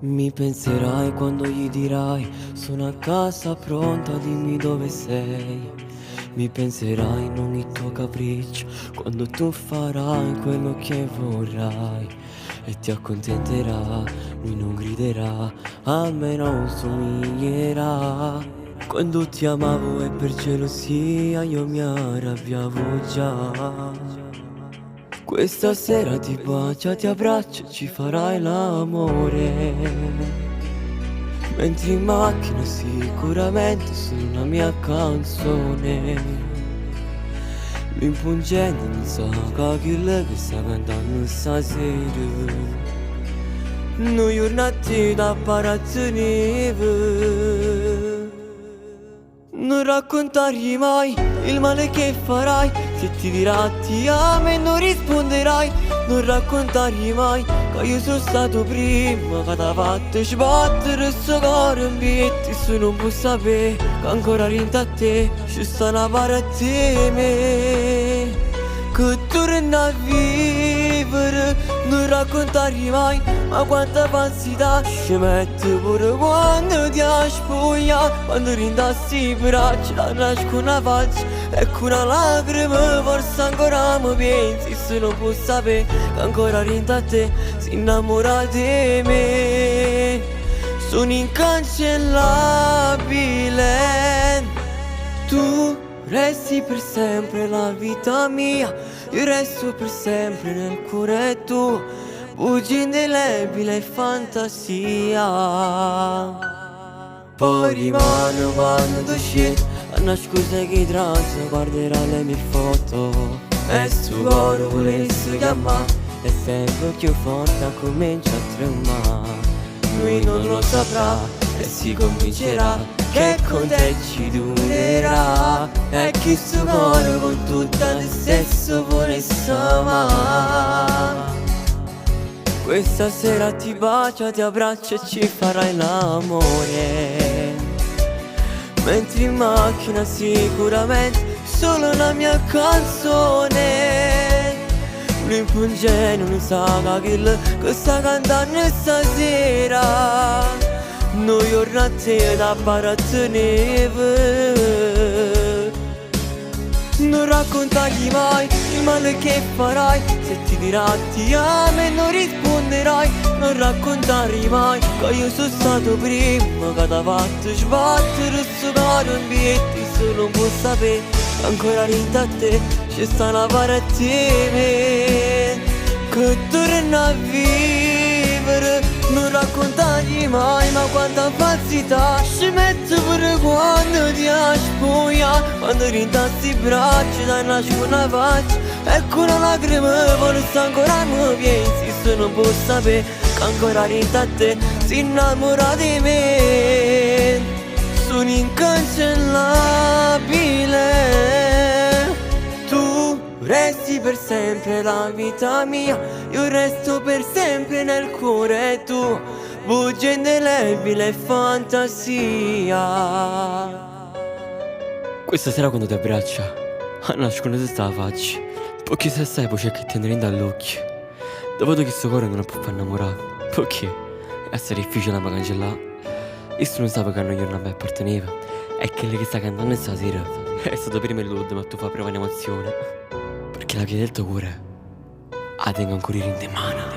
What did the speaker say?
Mi penserai quando gli dirai sono a casa pronta, dimmi dove sei. Mi penserai in ogni tuo capriccio quando tu farai quello che vorrai. E ti accontenterà, lui non griderà, almeno somiglierà. Quando ti amavo e per gelosia io mi arrabbiavo già. Questa sera ti bacio, ti abbraccio, ci farai l'amore. Mentre in macchina sicuramente sono una mia canzone. Lui impungendo non sa quello che sta cantando stasera. Noi giornate da parazzonive. Non raccontargli mai il male che farai. Se ti dirà ti amo e non risponderai. Non raccontargli mai che io sono stato prima che t'ha fatto sbattere sto cuore in piedi. Se non può sapere che ancora rinta a te, ci sta una parte me che torna a vivere. Non raccontargli mai ma quanta falsità ci mette pure quando ti spoglia. Quando rindassi i bracci la nasco una faccia e con una lacrima forse ancora mi pensi. Se non può sapere che ancora rinda a te, si innamora di me. Sono incancellabile. Tu resti per sempre la vita mia, io resto per sempre nel cuore tuo. Bugia indelebile fantasia. Poi rimane quando scendi a nascondere che trans guarderà le mie foto. E sto cuore volesse chiamare e sempre più forte comincia a tremare. Lui non lo saprà e si convincerà che con te ci durerà. E che sto cuore con tutta te stesso volesse amare. Questa sera ti bacio, ti abbraccio e ci farai l'amore. Mentre in macchina sicuramente solo una mia canzone. Lui impunge non sa che sta cantando stasera. Noi giornate da parazzonive. Non raccontargli mai il male che farai. Se ti dirà ti amo e non risponderai. Non raccontargli mai che io sono stato prima che t'ha fatto sbattere sto cuore in piedi. Se non può sapere che ancora rinta a te, ci sta una parte di me che torna a vivere. Non raccontargli mai ma quanta falsità ci mette pure quando ti spoglia. Quando rindassi i bracci da nasco una faccia e con una lacrima forse ancora mi pensi. Se non può sapere che ancora rinda a te, si innamora di me. Sono incancellabile. Tu resti per sempre la vita mia, io resto per sempre nel cuore tuo. Bugia indelebile fantasia. Questa sera quando ti abbraccia a nascondere sta faccia, perché se sai poi c'è che ti rende dall'occhio. Dopo che sto cuore non può far innamorare, perché è difficile da cancellare. Io non sapevo che non gli non mi apparteneva e che lei che sta cantando stasera è stato prima il luogo ma tu fa prova in emozione. Perché la via del tuo cuore la tengo ancora in mano.